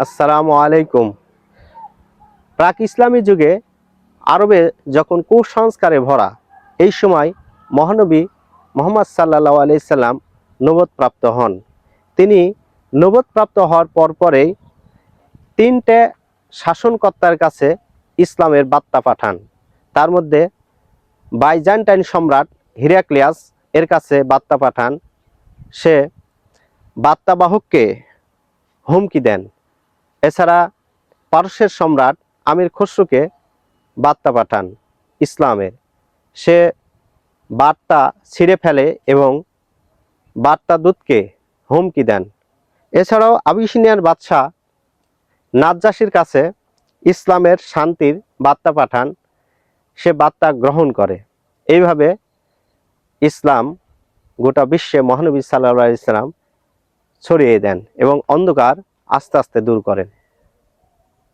আসসালামু আলাইকুম। প্রাক ইসলামী যুগে আরবে যখন কুসংস্কারে ভরা, এই সময় মহানবী মুহাম্মদ সাল্লাল্লাহু আলাইহি সাল্লাম নবুয়ত হন। তিনি নবুয়ত হওয়ার পরেই তিনটে শাসনকর্তার কাছে ইসলামের বার্তা পাঠান। তার মধ্যে বাইজেন্টাইন সম্রাট হিরাক্লিয়াস এর কাছে বার্তা পাঠান। সে বার্তাবাহককে হুমকি দেন। এছাড়া পারস্যের সম্রাট আমির খসরুকে বার্তা পাঠান ইসলামের। সে বার্তা ছিঁড়ে ফেলে এবং বার্তা দূতকে হুমকি দেন। এছাড়াও আবিসিনিয়ার বাদশাহ নাজ্জাশির কাছে ইসলামের শান্তির বার্তা পাঠান। সে বার্তা গ্রহণ করে। এইভাবে ইসলাম গোটা বিশ্বে মহানবী সাল্লাল্লাহু আলাইহি সাল্লাম ছড়িয়ে দেন এবং অন্ধকার আস্তে আস্তে দূর করেন।